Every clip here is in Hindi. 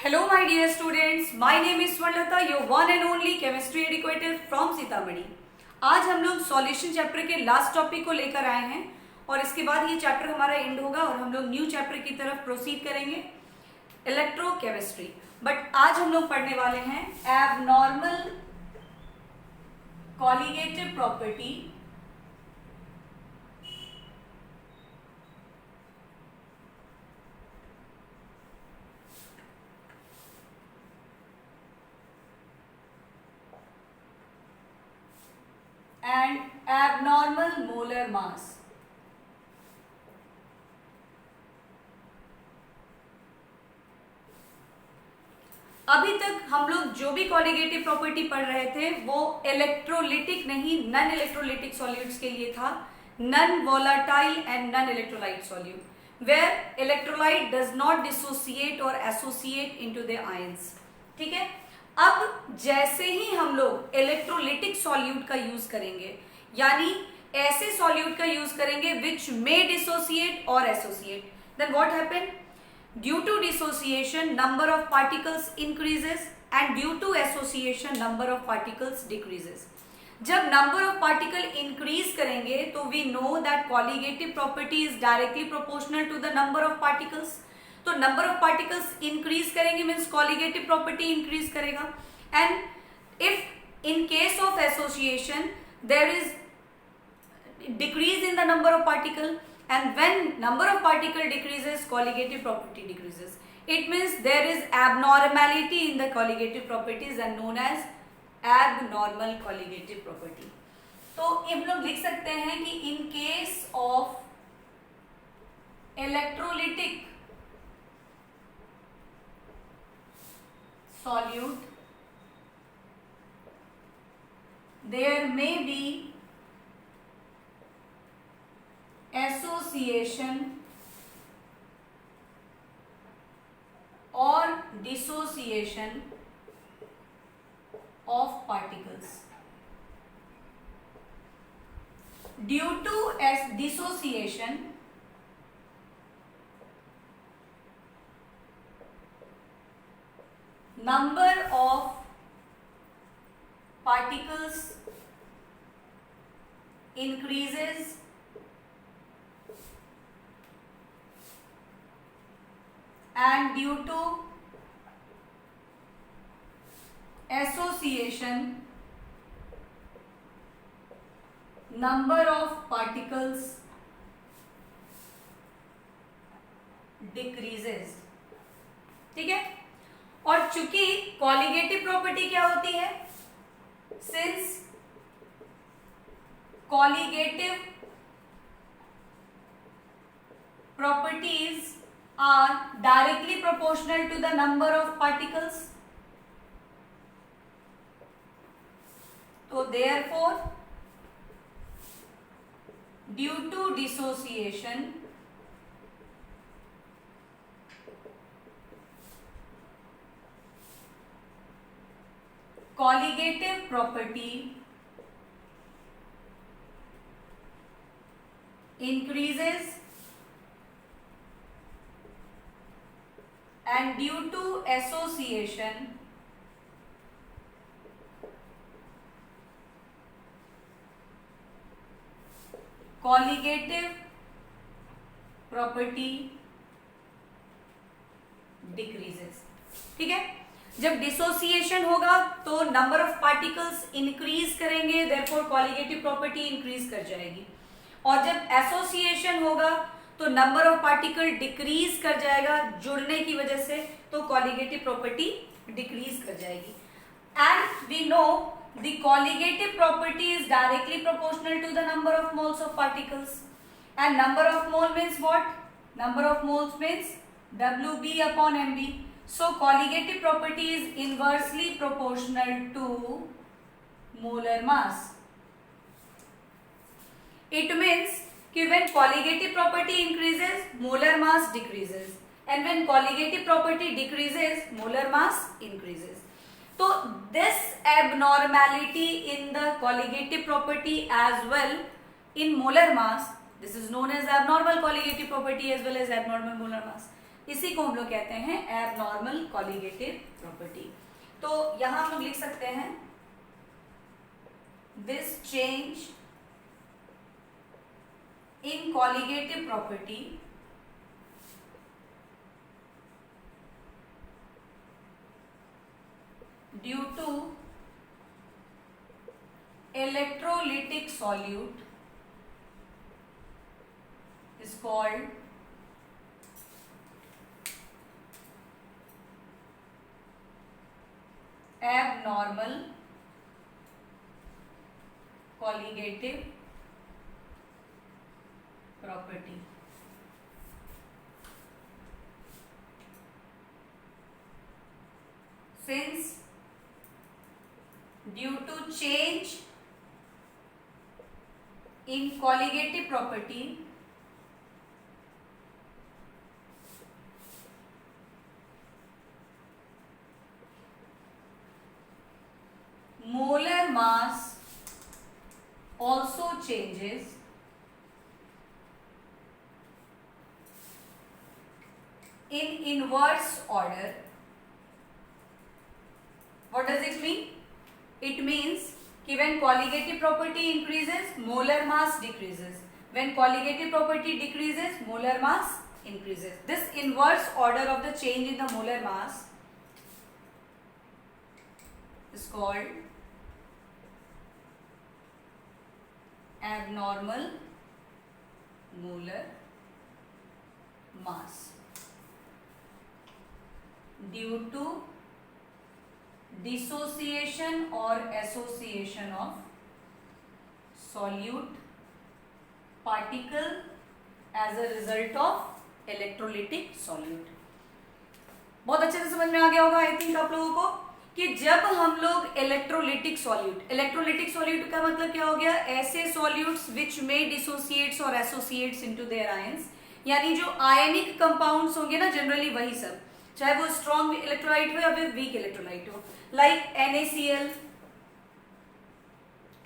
Hello my dear students, my name is Swarnlata, your one and only chemistry educator from Sitamarhi. आज हम लोग सॉल्यूशन चैप्टर के लास्ट टॉपिक को लेकर आए हैं और इसके बाद ये चैप्टर हमारा एंड होगा और हम लोग न्यू चैप्टर की तरफ प्रोसीड करेंगे, इलेक्ट्रोकेमिस्ट्री। बट आज हम लोग पढ़ने वाले हैं abnormal colligative property and abnormal molar mass। अभी तक हम लोग जो भी कॉलिगेटिव प्रॉपर्टी पढ़ रहे थे वो इलेक्ट्रोलिटिक नहीं, नॉन इलेक्ट्रोलिटिक सॉल्यूट्स के लिए था, non volatile and non electrolyte solute, where electrolyte does not dissociate और एसोसिएट इनटू द आयंस। ठीक है, अब जैसे ही हम लोग इलेक्ट्रोलिटिक सॉल्यूट का यूज करेंगे, यानी ऐसे सॉल्यूट का यूज करेंगे विच मे डिसोसिएट और associate, then what happen? Due to dissociation number of particles increases and due to association number of particles decreases. जब नंबर ऑफ पार्टिकल इंक्रीज करेंगे तो we know that colligative property is directly proportional to the number of particles. तो नंबर ऑफ पार्टिकल्स इंक्रीज करेंगे मीन्स कॉलिगेटिव प्रॉपर्टी इंक्रीज करेगा, and if in case of association there is decrease in the number of particle, and when number of particle decreases colligative property decreases. It means there is abnormality in the colligative properties and known as abnormal colligative property. तो हम लोग लिख सकते हैं कि in case of electrolytic solute there may be association और dissociation of particles. Due to dissociation number of particles increases and due to association number of particles decreases। ठीक है, और चूंकि कॉलिगेटिव प्रॉपर्टी क्या होती है, since colligative properties are directly proportional to the number of particles, so therefore due to dissociation colligative property increases and due to association colligative property decreases। ठीक है, जब डिसोसिएशन होगा तो नंबर ऑफ पार्टिकल्स इंक्रीज करेंगे, देयरफॉर कॉलिगेटिव प्रॉपर्टी इंक्रीज कर जाएगी, और जब एसोसिएशन होगा तो नंबर ऑफ पार्टिकल डिक्रीज कर जाएगा जुड़ने की वजह से, तो कॉलिगेटिव प्रॉपर्टी डिक्रीज कर जाएगी। And we know the colligative property is directly proportional to the number of moles of particles, and number of mole means what? Number of moles means WB upon MB. So colligative property is inversely proportional to molar mass. It means कि when colligative property increases, molar mass decreases, and when colligative property decreases, molar mass increases. So this abnormality in the colligative property as well in molar mass, this is known as abnormal colligative property as well as abnormal molar mass. इसी को हम लोग कहते हैं एबनॉर्मल कॉलिगेटिव प्रॉपर्टी। तो यहां हम लोग लिख सकते हैं this change in colligative property due to electrolytic solute is called abnormal colligative property। Since due to change in colligative property molar mass also changes in inverse order। What does it mean? It means कि when colligative property increases, molar mass decreases. When colligative property decreases, molar mass increases. This inverse order of the change in the molar mass is called abnormal molar mass due to dissociation or association of solute particle as a result of electrolytic solute। बहुत अच्छे से समझ में आ गया होगा आई थिंक आप लोगों को कि जब हम लोग इलेक्ट्रोलिटिक सॉल्यूट का मतलब क्या हो गया, ऐसे सॉल्यूट्स विच मे डिसोसिएट्स और एसोसिएट्स इनटू देयर आयंस, यानी जो आयनिक कंपाउंड्स होंगे ना जनरली वही सब, चाहे वो स्ट्रॉन्ग इलेक्ट्रोलाइट हो या फिर वीक इलेक्ट्रोलाइट हो, like NaCl,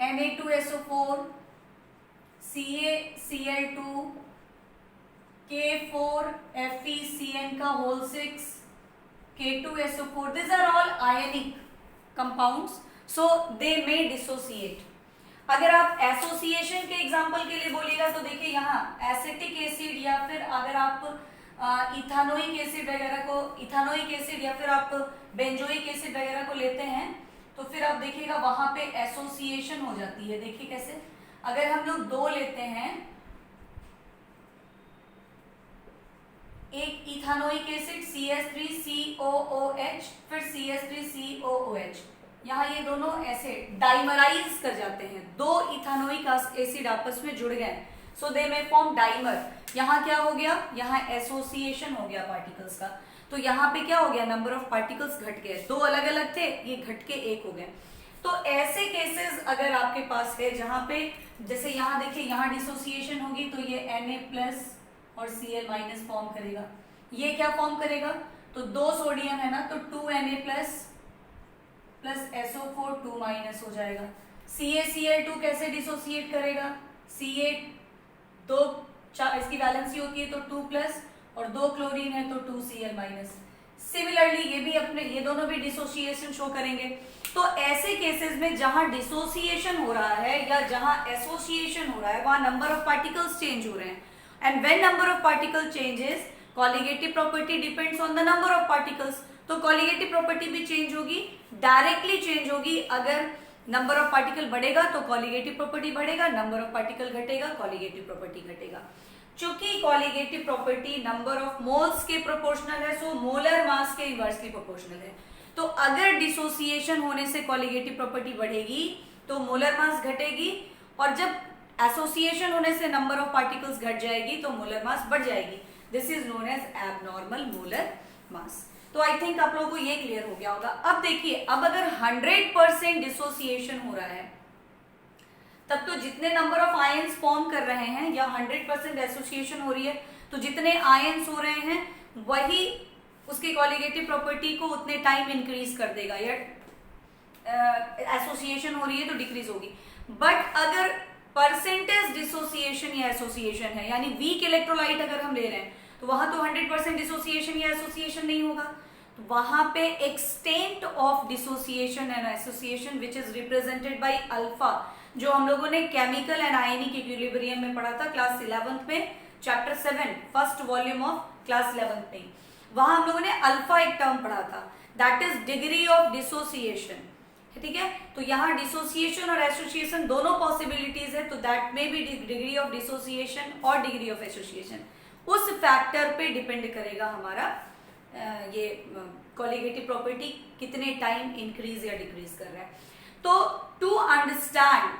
Na2SO4, CaCl2, K4FeCN का whole 6, K2SO4, these are all ionic compounds, so they may dissociate। अगर आप एसोसिएशन के एग्जांपल के लिए बोलिएगा तो देखिए यहाँ एसिटिक एसिड या फिर अगर आप इथानोइक एसिड या फिर आप बेंजोइक एसिड वगैरह को लेते हैं तो फिर आप देखिएगा वहां पे एसोसिएशन हो जाती है। देखिए कैसे, अगर हम लोग दो लेते हैं, एक इथानोइक एसिड CH3COOH फिर CH3COOH, यहाँ ये दोनों एसिड डाइमराइज कर जाते हैं, दो इथानोइक एसिड आपस में जुड़ गए, सो दे मे फॉर्म डाइमर। यहाँ क्या हो गया, यहाँ एसोसिएशन हो गया पार्टिकल्स का, तो यहाँ पे क्या हो गया, नंबर ऑफ पार्टिकल्स घट गए, दो अलग अलग थे ये घट के एक हो गए। तो ऐसे केसेस अगर आपके पास है जहां पे जैसे यहाँ देखिए यहाँ डिसोसिएशन होगी तो ये Na+ और Cl- फॉर्म करेगा, ये क्या फॉर्म करेगा, तो दो सोडियम है ना तो 2Na+ प्लस SO4 2- हो जाएगा। CaCl2 कैसे डिसोसिएट करेगा, इसकी वैलेंसी होती है तो 2+ और 2 क्लोरीन है तो 2Cl-। सिमिलरली ये दोनों भी डिसोसिएशन शो करेंगे। तो ऐसे केसेस में जहां डिसोसिएशन हो रहा है या जहां एसोसिएशन हो रहा है वहां नंबर ऑफ पार्टिकल्स चेंज हो रहे हैं, and when number of particle changes colligative property depends on the number of particles. तो कॉलिगेटिव प्रॉपर्टी भी चेंज होगी, डायरेक्टली चेंज होगी। अगर नंबर ऑफ पार्टिकल बढ़ेगा तो कॉलिगेटिव प्रॉपर्टी बढ़ेगा, नंबर ऑफ पार्टिकल घटेगा कॉलिगेटिव प्रॉपर्टी घटेगा। चूंकि colligative property number of moles के प्रोपोर्शनल है, सो मोलर मास के इनवर्सली प्रोपोर्शनल है। तो अगर डिसोसिएशन होने से कॉलिगेटिव प्रॉपर्टी बढ़ेगी तो मोलर मास घटेगी, और जब एसोसिएशन होने से नंबर ऑफ पार्टिकल्स घट जाएगी तो मोलर मास बढ़ जाएगी। This is known as abnormal molar mass. तो आई थिंक आप लोगों को ये क्लियर हो गया होगा। अब देखिए, अब अगर 100% डिसोसिएशन हो रहा है तब तो जितने नंबर ऑफ आयंस फॉर्म कर रहे हैं या 100% एसोसिएशन हो रही है तो जितने आयंस हो रहे हैं वही उसकी कॉलिगेटिव प्रॉपर्टी को उतने टाइम इंक्रीज कर देगा, या एसोसिएशन हो रही है तो डिक्रीज होगी। बट अगर परसेंटेज डिसोसिएशन या एसोसिएशन है, यानी वीक इलेक्ट्रोलाइट अगर हम ले रहे हैं तो वहां तो 100% डिसोसिएशन या एसोसिएशन नहीं होगा। तो वहां पे extent of dissociation and association which is represented by alpha, जो हम लोगों ने केमिकल एंड आयनिक इक्विलिब्रियम में पढ़ा था क्लास 11th में, chapter 7 first volume of class 11th में। वहां हम लोगों ने अल्फा एक टर्म पढ़ा था, that is degree of dissociation. ठीक है, तो यहाँ डिसोसिएशन और एसोसिएशन दोनों पॉसिबिलिटीज है, तो दैट में भी डिग्री ऑफ डिसोसिएशन और डिग्री ऑफ एसोसिएशन उस फैक्टर पे डिपेंड करेगा हमारा ये कोलिगेटिव प्रॉपर्टी कितने टाइम इंक्रीज या डिक्रीज कर रहा है। तो टू अंडरस्टैंड,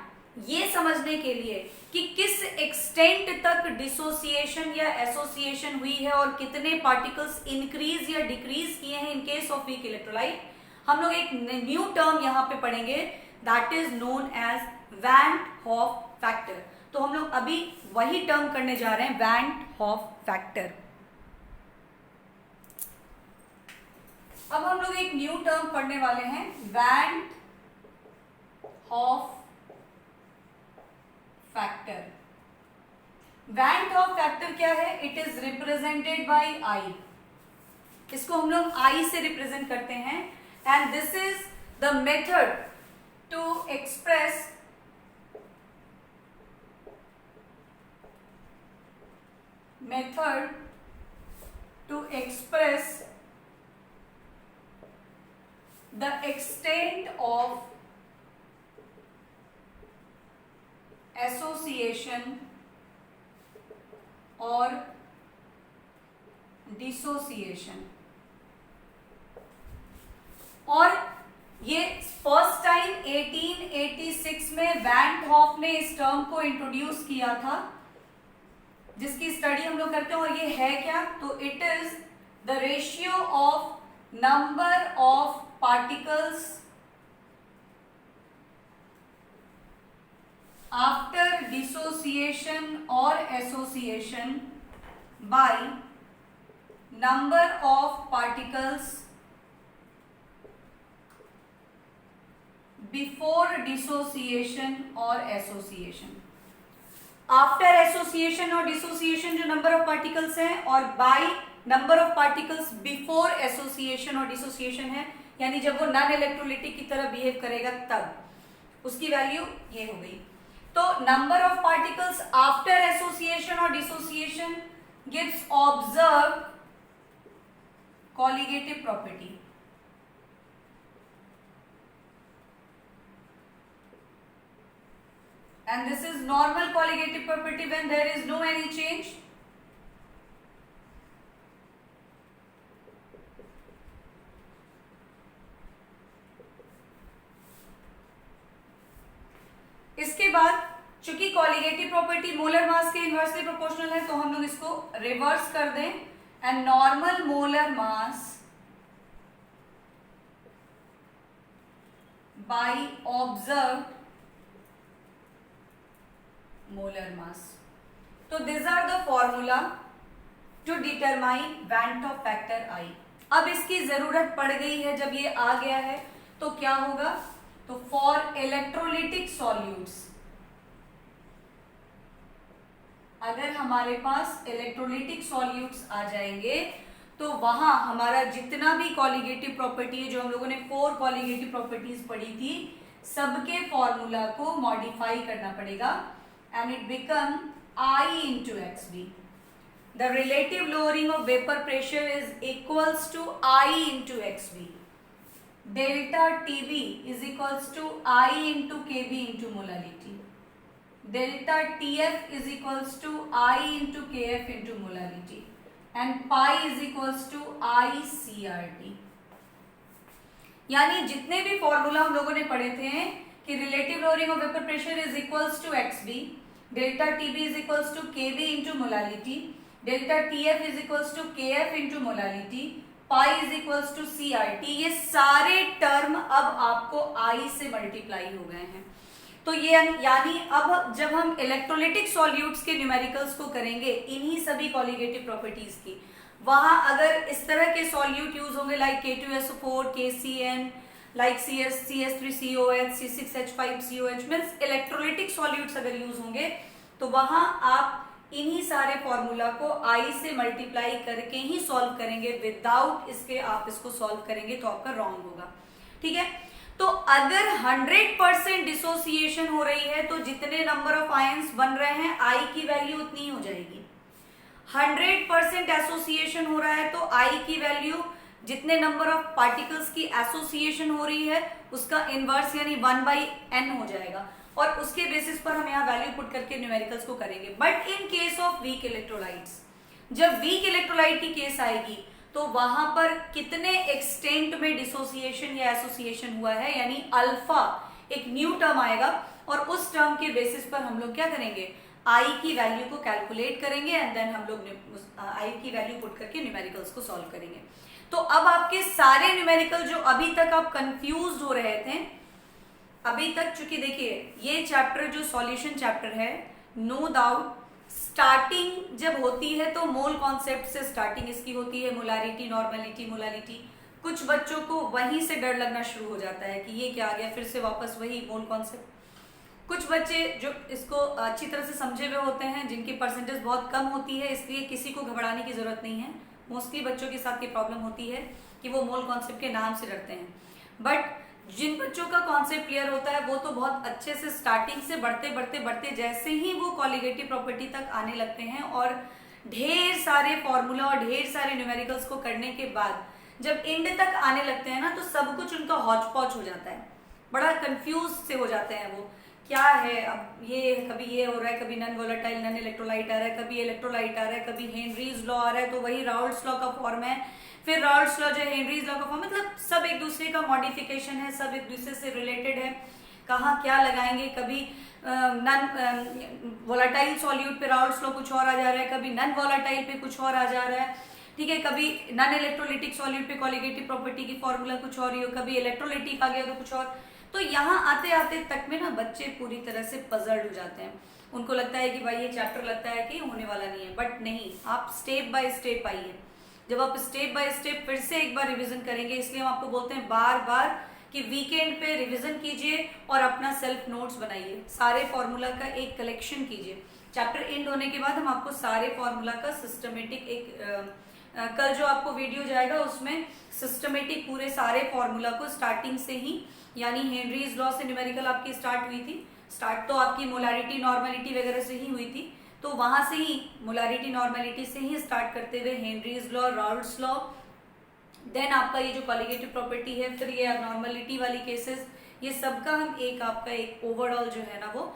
ये समझने के लिए कि किस एक्सटेंट तक डिसोसिएशन या एसोसिएशन हुई है और कितने पार्टिकल्स इंक्रीज या डिक्रीज किए हैं in case of weak electrolyte, हम लोग एक न्यू टर्म यहां पे पढ़ेंगे, that is known as van't Hoff factor. तो हम लोग अभी वही टर्म करने जा रहे हैं, वैन हॉफ फैक्टर। अब हम लोग एक न्यू टर्म पढ़ने वाले हैं, van't Hoff factor. Van't Hoff factor क्या है? It is represented by I. इसको हम लोग आई से रिप्रेजेंट करते हैं, and this is the method to express the extent of association or dissociation। और ये फर्स्ट टाइम 1886 में वैन हॉफ ने इस टर्म को इंट्रोड्यूस किया था, जिसकी स्टडी हम लोग करते हैं। और ये है क्या? तो it is the ratio of number of particles after dissociation और association by number of particles before dissociation और एसोसिएशन। आफ्टर एसोसिएशन और डिसोसिएशन जो नंबर ऑफ पार्टिकल्स हैं, और by number of particles before association और डिसोसिएशन है, यानी जब वो नॉन इलेक्ट्रोलिटिक की तरह बिहेव करेगा तब उसकी वैल्यू ये हो गई। तो number of particles after association और dissociation gives observe colligative property. And this is normal colligative property when there is no any change. इसके बाद चूंकि कॉलिगेटिव प्रॉपर्टी मोलर मास के इनवर्सली प्रोपोर्शनल है, तो हम लोग इसको रिवर्स कर दें, and normal molar mass by observed molar mass. तो this are the formula to determine van Hoff factor I. अब इसकी जरूरत पड़ गई है, जब ये आ गया है तो क्या होगा? तो फॉर इलेक्ट्रोलिटिक सॉल्यूट्स, अगर हमारे पास इलेक्ट्रोलिटिक सॉल्यूट्स आ जाएंगे तो वहां हमारा जितना भी कॉलिगेटिव प्रॉपर्टी है, जो हम लोगों ने 4 कॉलिगेटिव प्रॉपर्टीज पढ़ी थी, सबके फॉर्मूला को मॉडिफाई करना पड़ेगा, and it become I into XB. The relative lowering of vapor pressure is equals to I into XB. Delta TB is equals to I into KB into molality. Delta TF is equals to I into KF into molality. And pi is equals to I CRT. यानी जितने भी फॉर्मूला हम लोगों ने पढ़े थे कि relative lowering of vapour pressure is equals to XB, delta TB is equals to KB into molality, delta TF is equals to KF into molality, pi is equals to CRT। ये सारे टर्म अब आपको I से मल्टीप्लाई हो गए हैं। तो ये यानी अब जब हम इलेक्ट्रोलिटिक सॉल्यूट्स के न्यूमेरिकल्स को करेंगे इन्हीं सभी कॉलिगेटिव प्रॉपर्टीज की, वहां अगर इस तरह के सॉल्यूट यूज होंगे like K2SO4, KCN, like CS3COH, C6H5COH, means electrolytic solutes अगर यूज होंगे तो वहां आप इन्हीं सारे फॉर्मूला को आई से मल्टीप्लाई करके ही सॉल्व करेंगे, विदाउट इसके आप इसको सॉल्व करेंगे तो आपका रॉन्ग होगा। ठीक है, तो अगर 100% डिसोसिएशन हो रही है तो जितने नंबर ऑफ आयंस बन रहे हैं आई की वैल्यू उतनी ही हो जाएगी। 100% एसोसिएशन हो रहा है तो आई की वैल्यू जितने नंबर ऑफ पार्टिकल्स की एसोसिएशन हो रही है उसका इनवर्स यानी 1/n हो जाएगा, और उसके बेसिस पर हम यहाँ वैल्यू पुट करके न्यूमेरिकल्स को करेंगे। But in case of weak electrolytes, जब वीक इलेक्ट्रोलाइट की केस आएगी तो वहां पर कितने एक्सटेंट में डिसोसिएशन या एसोसिएशन हुआ है, यानी अल्फा एक न्यू टर्म आएगा, और उस टर्म के बेसिस पर हम लोग क्या करेंगे, आई की वैल्यू को कैलकुलेट करेंगे एंड देन हम लोग आई की वैल्यू पुट करके न्यूमेरिकल्स को सॉल्व करेंगे। तो अब आपके सारे न्यूमेरिकल जो अभी तक आप कंफ्यूज हो रहे थे, अभी तक, चूंकि देखिए ये चैप्टर जो सॉल्यूशन चैप्टर है, नो डाउट स्टार्टिंग जब होती है तो मोल कॉन्सेप्ट से स्टार्टिंग इसकी होती है, मोलारिटी, नॉर्मेलिटी, मोलालिटी। कुछ बच्चों को वहीं से डर लगना शुरू हो जाता है कि ये क्या आ गया, फिर से वापस वही मोल कॉन्सेप्ट। कुछ बच्चे जो इसको अच्छी तरह से समझे हुए होते हैं, जिनकी परसेंटेज बहुत कम होती है, इसलिए किसी को घबराने की जरूरत नहीं है। मोस्टली बच्चों के साथ ये प्रॉब्लम होती है कि वो मोल कॉन्सेप्ट के नाम से डरते हैं, बट जिन बच्चों का कॉन्सेप्ट क्लियर होता है वो तो बहुत अच्छे से स्टार्टिंग से बढ़ते बढ़ते बढ़ते जैसे ही वो कॉलिगेटिव प्रॉपर्टी तक आने लगते हैं और ढेर सारे फॉर्मूला और ढेर सारे न्यूमेरिकल्स को करने के बाद जब एंड तक आने लगते हैं ना, तो सब कुछ उनका हौच पौच हो जाता है, बड़ा कंफ्यूज से हो जाते हैं वो, क्या है अब ये, कभी ये हो रहा है, कभी नन वोलेटाइल नन इलेक्ट्रोलाइट आ रहा है, कभी इलेक्ट्रोलाइट आ रहा है, कभी हेनरीज लॉ आ रहा है, तो वही राउल्ट्स लॉ का फॉर्म है, फिर राउल्ट्स लॉ जो है हेनरीज लॉ का फॉर्म, मतलब सब एक दूसरे का मॉडिफिकेशन है, सब एक दूसरे से रिलेटेड है, कहाँ क्या लगाएंगे, कभी नन वोलेटाइल सॉल्यूट पे राउल्ट्स लॉ कुछ और आ जा रहा है, कभी नन वोलेटाइल पे कुछ और आ जा रहा है, ठीक है, कभी नन इलेक्ट्रोलिटिक सॉल्यूट पे कॉलिगेटिव प्रॉपर्टी की फॉर्मूला कुछ और ही हो, कभी इलेक्ट्रोलिटिक आ गया तो कुछ और। तो यहाँ आते आते तक में ना बच्चे पूरी तरह से पजल्ड हो जाते हैं, उनको लगता है कि भाई ये चैप्टर लगता है कि होने वाला नहीं है, बट नहीं, आप स्टेप बाय स्टेप आइए। जब आप स्टेप बाय स्टेप फिर से एक बार रिवीजन करेंगे, इसलिए हम आपको बोलते हैं बार बार कि वीकेंड पे रिवीजन कीजिए और अपना सेल्फ नोट्स बनाइए, सारे फॉर्मूला का एक कलेक्शन कीजिए। चैप्टर एंड होने के बाद हम आपको सारे फॉर्मूला का सिस्टमेटिक एक कल जो आपको वीडियो जाएगा उसमें सिस्टमेटिक पूरे सारे फॉर्मूला को स्टार्टिंग से ही, यानी हेनरीज लॉ से न्यूमेरिकल आपकी स्टार्ट हुई थी, स्टार्ट तो आपकी मोलारिटी नॉर्मेलिटी वगैरह से ही हुई थी, तो वहां से ही मोलारिटी नॉर्मेलिटी से ही स्टार्ट करते हुए Henry's law, Raoult's law, then आपका ये जो कॉलिगेटिव प्रॉपर्टी है, फिर ये नॉर्मेलिटी वाली केसेस, ये सबका हम एक आपका एक ओवरऑल जो है ना वो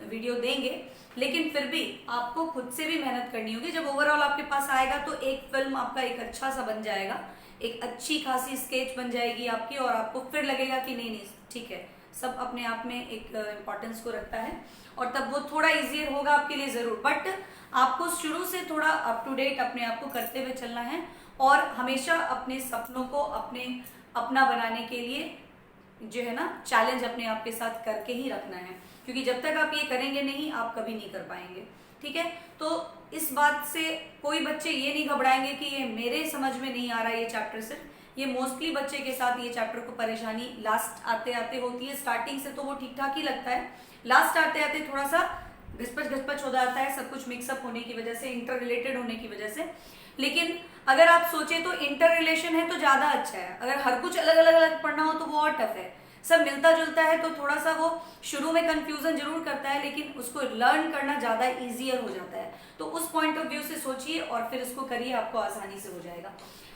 वीडियो देंगे। लेकिन फिर भी आपको खुद से भी मेहनत करनी होगी, जब ओवरऑल आपके पास आएगा तो एक फिल्म आपका एक अच्छा सा बन जाएगा, एक अच्छी खासी स्केच बन जाएगी आपकी, और आपको फिर लगेगा कि नहीं नहीं ठीक है, सब अपने आप में एक इम्पोर्टेंस को रखता है, और तब वो थोड़ा इजियर होगा आपके लिए जरूर, बट आपको शुरू से थोड़ा अप टू डेट अपने आप को करते हुए चलना है, और हमेशा अपने सपनों को अपना बनाने के लिए जो है ना चैलेंज अपने आप के साथ करके ही रखना है, क्योंकि जब तक आप ये करेंगे नहीं आप कभी नहीं कर पाएंगे। ठीक है, तो इस बात से कोई बच्चे ये नहीं घबराएंगे कि ये मेरे समझ में नहीं आ रहा है ये चैप्टर, सिर्फ ये मोस्टली बच्चे के साथ ये चैप्टर को परेशानी लास्ट आते आते होती है। स्टार्टिंग से तो वो ठीक ठाक ही लगता है, लास्ट आते आते थोड़ा सा घसपच हो जाता है, सब कुछ मिक्सअप होने की वजह से, इंटर रिलेटेड होने की वजह से। लेकिन अगर आप सोचे तो इंटर रिलेशन है तो ज्यादा अच्छा है, अगर हर कुछ अलग अलग अलग पढ़ना हो तो वो और टफ है, सब मिलता जुलता है तो थोड़ा सा वो शुरू में कंफ्यूजन जरूर करता है, लेकिन उसको लर्न करना ज्यादा इजियर हो जाता है। तो उस पॉइंट ऑफ व्यू से सोचिए और फिर उसको करिए, आपको आसानी से हो जाएगा।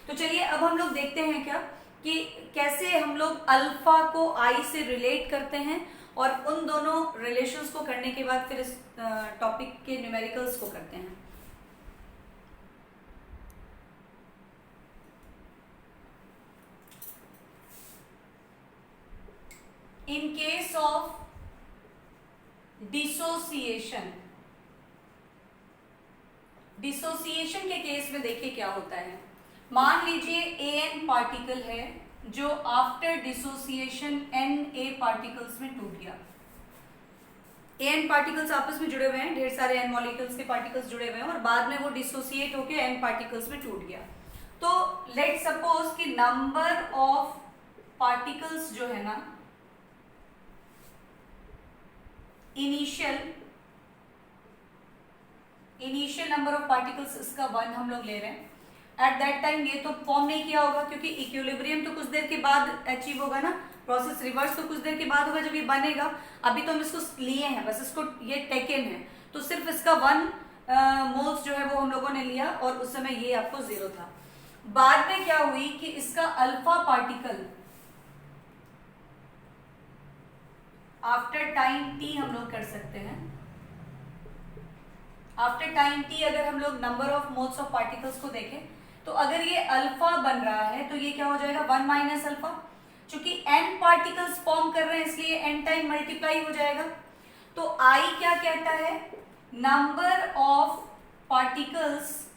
तो चलिए अब हम लोग देखते हैं क्या कि कैसे हम लोग अल्फा को आई से रिलेट करते हैं, और उन दोनों रिलेशंस को करने के बाद फिर इस टॉपिक के न्यूमेरिकल्स को करते हैं। In case of डिसोसिएशन के केस में देखिए क्या होता है। मान लीजिए एन पार्टिकल है जो आफ्टर डिसोसिएशन एन ए पार्टिकल्स में टूट गया। एन पार्टिकल्स आपस में जुड़े हुए हैं, ढेर सारे एन मॉलिक्यूल्स के पार्टिकल्स जुड़े हुए हैं, और बाद में वो डिसोसिएट होकर एन पार्टिकल्स में टूट गया। तो लेट सपोज कि नंबर ऑफ पार्टिकल्स जो है ना initial initial number of particles इसका 1 हम लोग ले रहे हैं। एट दैट टाइम ये तो फॉर्म नहीं किया होगा क्योंकि इक्विलिब्रियम तो कुछ देर के बाद अचीव होगा ना, प्रोसेस रिवर्स तो कुछ देर के बाद होगा जब ये बनेगा। अभी तो हम इसको लिए हैं, बस इसको ये टेकन है, तो सिर्फ इसका 1 मोल्स जो है वो हम लोगों ने लिया और उस समय ये आपको 0 था। बाद में क्या हुई कि इसका alpha particle after time t हम लोग कर सकते हैं। आफ्टर टाइम t अगर हम लोग number of moles of particles को देखें तो अगर ये अल्फा बन रहा है तो ये क्या हो जाएगा 1 माइनस अल्फा। चूंकि n पार्टिकल्स फॉर्म कर रहे हैं इसलिए n टाइम मल्टीप्लाई हो जाएगा। तो I क्या कहता है, number of particles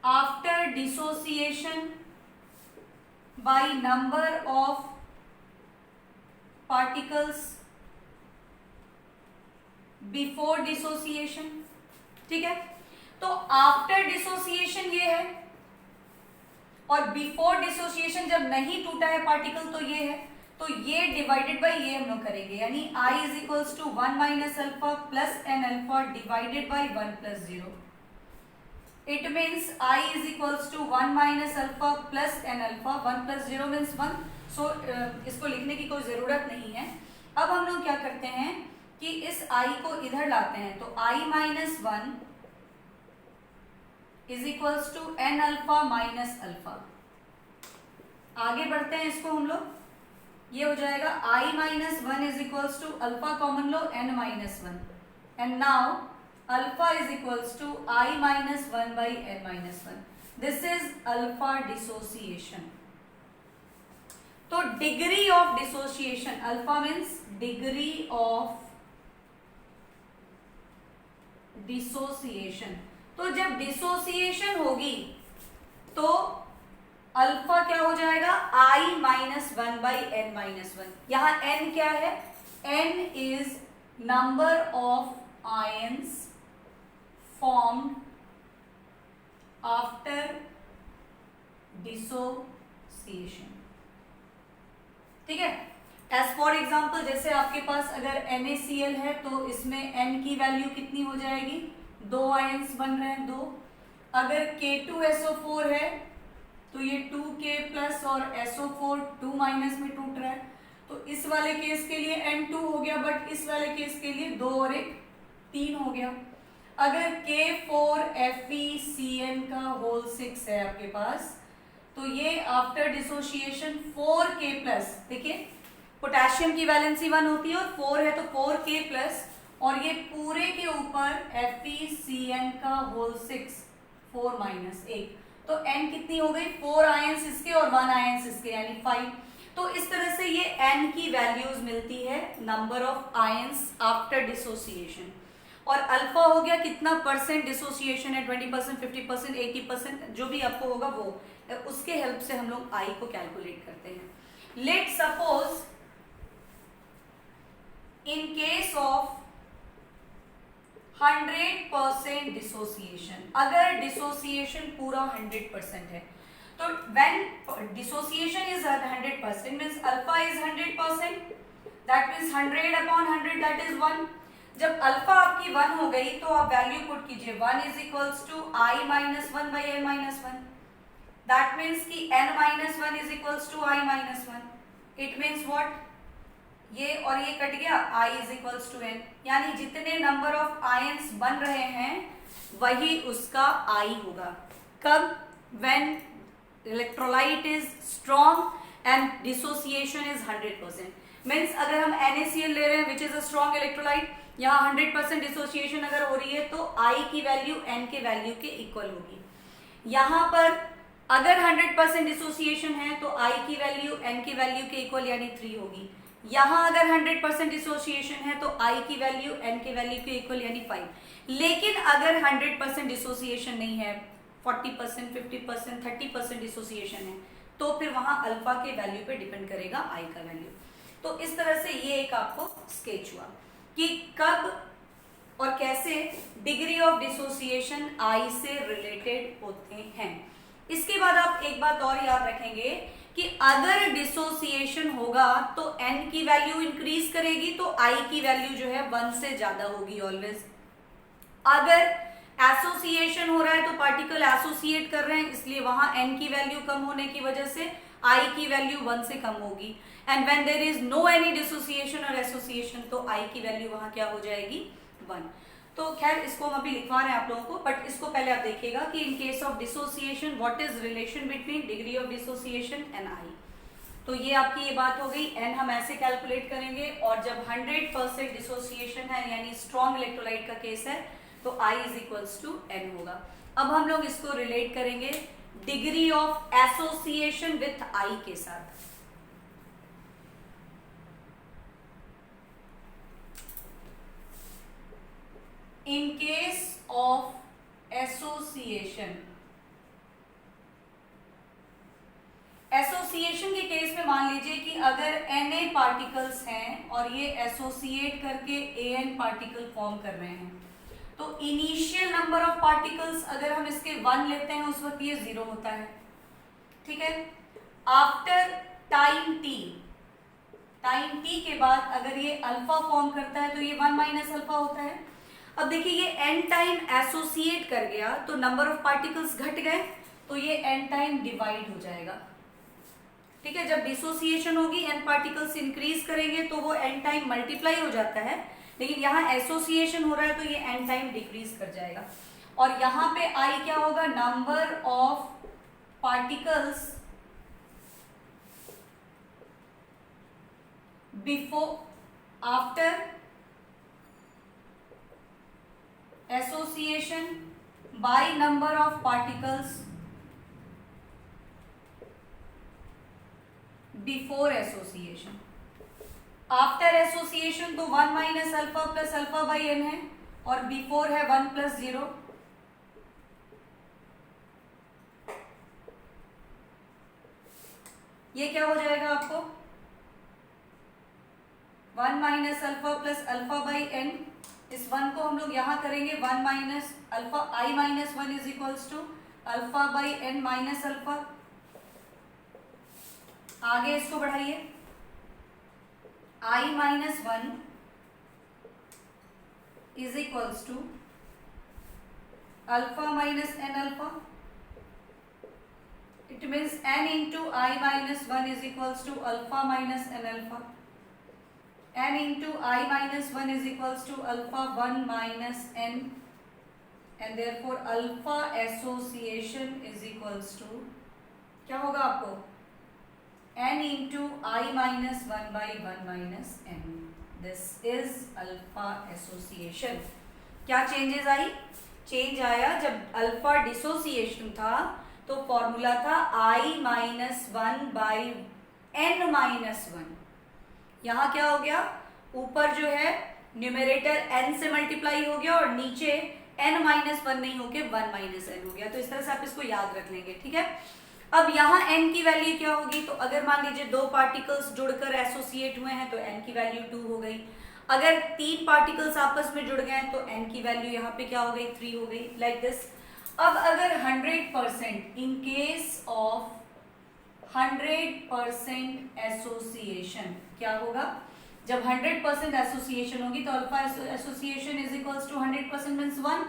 after dissociation bye number of particles before dissociation. ठीक है, तो आफ्टर डिसोसिएशन ये है और बिफोर डिसोसिएशन जब नहीं टूटा है पार्टिकल तो ये है। तो ये डिवाइडेड बाय ये हम लोग करेंगे, यानी I is equals to 1 minus alpha plus n alpha divided by 1 plus 0। It means I is equals to 1 minus alpha plus n alpha, 1 plus 0 means 1। So इसको लिखने की कोई जरूरत नहीं है। अब हम लोग क्या करते हैं कि इस I को इधर लाते हैं, तो I minus 1 is equals to n alpha minus alpha. आगे बढ़ते हैं इसको हम लोग, ये हो जाएगा I minus 1 is equals to alpha common log n minus 1 and now alpha is equals to I minus 1 by n minus 1। This is alpha dissociation. तो degree of dissociation, alpha means degree of dissociation. तो जब डिसोसिएशन होगी तो अल्फा क्या हो जाएगा I minus 1 by n minus 1। यहां n क्या है, n is number of ions formed after dissociation. ठीक है, एज फॉर एग्जाम्पल जैसे आपके पास अगर NaCl है तो इसमें n की वैल्यू कितनी हो जाएगी, 2 आयंस बन रहे हैं 2। अगर K2SO4 है तो ये 2K प्लस और SO4 2 माइनस में टूट रहा है, तो इस वाले केस के लिए N2 हो गया, बट इस वाले केस के लिए 2 और 1 3 हो गया। अगर K4FeCN का होल 6 है आपके पास तो ये आफ्टर डिसोसिएशन 4K प्लस, देखिए पोटेशियम की वैलेंसी 1 होती है और 4 है तो 4K प्लस, और ये पूरे के ऊपर FeCN का होल 6 4 माइनस 1, तो n कितनी हो गई 4 आयंस इसके और 1 आयंस इसके यानी 5। तो इस तरह से ये n की वैल्यूज मिलती है number of ions after dissociation. और अल्फा हो गया कितना परसेंट डिसोसिएशन है, 20%, 50%, 80%, जो भी आपको होगा वो, उसके हेल्प से हम लोग I को कैलकुलेट करते हैं। Let suppose in case of 100% dissociation, अगर डिसोसिएशन पूरा 100% है तो when dissociation is 100% means alpha is 100%, that means 100 upon 100 that is 1। जब अल्फा आपकी 1 हो गई तो आप वैल्यू पुट कीजिए, 1 is equals to I minus 1 by n minus 1, that means कि n minus 1 is equals to I minus 1। It means what, ये और ये कट गया, I is equals to n, यानी जितने नंबर ऑफ आयंस बन रहे हैं वही उसका I होगा। कब, when electrolyte is strong and dissociation is 100%। Means अगर हम NaCl ले रहे हैं which is a strong electrolyte, यहाँ 100% डिसोसिएशन अगर हो रही है तो I की वैल्यू n के वैल्यू के इक्वल होगी। यहाँ पर अगर 100% डिसोसिएशन है तो I की वैल्यू n की वैल्यू के इक्वल यानी 3 होगी। यहाँ अगर 100% डिसोसिएशन है तो I की वैल्यू n के वैल्यू के इक्वल यानी 5। लेकिन अगर 100% डिसोसिएशन नहीं है, 40%, 50%, 30% डिसोसिएशन है, तो फिर वहां अल्फा के वैल्यू पे डिपेंड करेगा I का वैल्यू। तो इस तरह से ये एक आपको स्केच हुआ कि कब और कैसे डिग्री ऑफ डिसोसिएशन I से रिलेटेड होते हैं। इसके बाद आप एक बात और याद रखेंगे कि अगर डिसोसिएशन होगा तो n की वैल्यू इंक्रीज करेगी, तो I की वैल्यू जो है 1 से ज्यादा होगी ऑलवेज। अगर एसोसिएशन हो रहा है तो पार्टिकल एसोसिएट कर रहे हैं, इसलिए वहां n की वैल्यू कम होने की वजह से I की वैल्यू 1 से कम होगी। And when there is no any dissociation और एसोसिएशन तो I की वैल्यू वहां क्या हो जाएगी, 1। तो खैर इसको हम अभी लिखवा रहे हैं आप लोगों को, बट इसको पहले आप देखिएगा कि इन case of dissociation what is relation between degree of dissociation and I। तो ये आपकी ये बात हो गई, n हम ऐसे कैलकुलेट करेंगे, और जब 100% डिसोसिएशन है यानी स्ट्रॉन्ग इलेक्ट्रोलाइट का केस है तो I is equals to n होगा। अब हम लोग इसको रिलेट करेंगे degree of association with I के साथ। इन केस ऑफ एसोसिएशन के केस में मान लीजिए कि अगर Na पार्टिकल्स हैं और ये एसोसिएट करके An पार्टिकल फॉर्म कर रहे हैं, तो इनिशियल नंबर ऑफ पार्टिकल्स अगर हम इसके 1 लेते हैं उस वक्त ये 0 होता है, ठीक है। आफ्टर टाइम t के बाद अगर ये अल्फा फॉर्म करता है तो ये 1 माइनस अल्फा होता है। अब देखिए ये n टाइम एसोसिएट कर गया तो नंबर ऑफ पार्टिकल्स घट गए, तो ये n टाइम डिवाइड हो जाएगा, ठीक है। जब डिसोसिएशन होगी n पार्टिकल्स इंक्रीज करेंगे तो वो n टाइम मल्टीप्लाई हो जाता है, लेकिन यहाँ एसोसिएशन हो रहा है तो ये n टाइम डिक्रीज कर जाएगा। और यहाँ पे I क्या होगा, number of particles before after association by number of particles before association. After association तो 1 minus alpha plus alpha by n है, और बिफोर है 1 प्लस 0। ये क्या हो जाएगा आपको, 1 minus alpha plus alpha by n। इस 1 को हम लोग यहां करेंगे 1 minus alpha, I minus 1 is equals to alpha by n minus alpha. आगे इसको बढ़ाइए, I minus 1 is equals to alpha minus n alpha. It means n into I minus 1 is equals to alpha minus n alpha. n into I minus 1 is equals to alpha 1 minus n, and therefore alpha association is equals to क्या होगा आपको, n into I minus 1 by 1 minus n। This is alpha association। क्या चेंजेस आई, चेंज आया जब अल्फा डिसोसिएशन था तो फॉर्मूला था I minus 1 by n minus 1। यहाँ क्या हो गया, ऊपर जो है न्यूमरेटर n से मल्टीप्लाई हो गया और नीचे n माइनस 1 नहीं होके 1 माइनस n हो गया। तो इस तरह से आप इसको याद रख लेंगे, ठीक है। अब यहाँ n की वैल्यू क्या होगी, तो अगर मान लीजिए 2 पार्टिकल्स जुड़कर एसोसिएट हुए हैं तो n की वैल्यू 2 हो गई। अगर 3 पार्टिकल्स आपस में जुड़ गए हैं तो n की वैल्यू यहाँ पे क्या हो गई, 3 हो गई, लाइक दिस। अब अगर 100% इन केस ऑफ 100% एसोसिएशन क्या होगा, जब 100% एसोसिएशन होगी तो alpha association is equals to 100% means 1।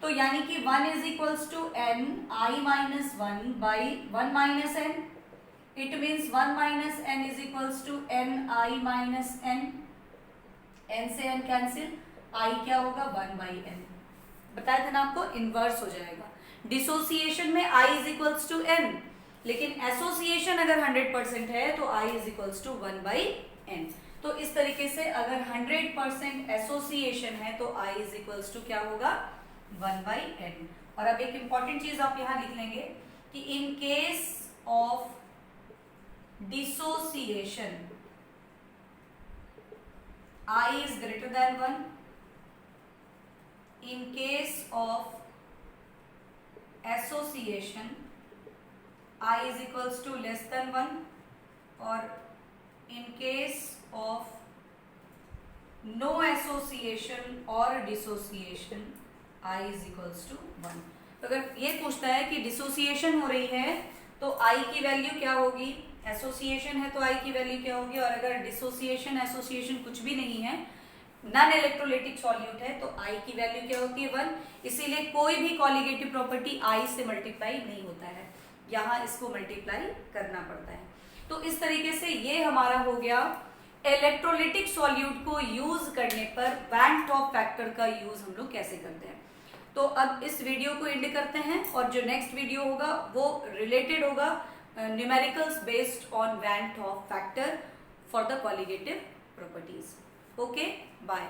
तो यानी कि 1 is equals to n I minus 1 by 1 minus n। It means 1 minus n is equals to n I minus n। n से n कैंसिल, I क्या होगा, 1 बाई n। बताया था ना आपको, इनवर्स हो जाएगा। डिसोसिएशन में I is equals to n, लेकिन एसोसिएशन अगर 100% है तो I is equals to 1 by n। तो इस तरीके से अगर 100% एसोसिएशन है तो I इज इक्वल्स टू क्या होगा, 1 बाई n। और अब एक इंपॉर्टेंट चीज आप यहां लिख लेंगे कि इन case of dissociation I is greater than 1। in case of association I is equals to less than 1, और in case of no association or dissociation I is equals to 1। तो अगर ये पूछता है कि डिसोसिएशन हो रही है तो I की वैल्यू क्या होगी, एसोसिएशन है तो आई की वैल्यू क्या होगी, और अगर डिसोसिएशन एसोसिएशन कुछ भी नहीं है, नॉन इलेक्ट्रोलाइटिक सॉल्यूट है, तो आई की वैल्यू क्या होती है 1। इसीलिए कोई भी कॉलिगेटिव प्रॉपर्टी आई से मल्टीप्लाई नहीं होता है, यहाँ इसको मल्टीप्लाई करना पड़ता है। तो इस तरीके से ये हमारा हो गया इलेक्ट्रोलिटिक सॉल्यूट को यूज करने पर वैन टॉप फैक्टर का यूज हम लोग कैसे करते हैं। तो अब इस वीडियो को एंड करते हैं, और जो नेक्स्ट वीडियो होगा वो रिलेटेड होगा numericals based on van Hoff factor for the colligative properties. Okay, bye.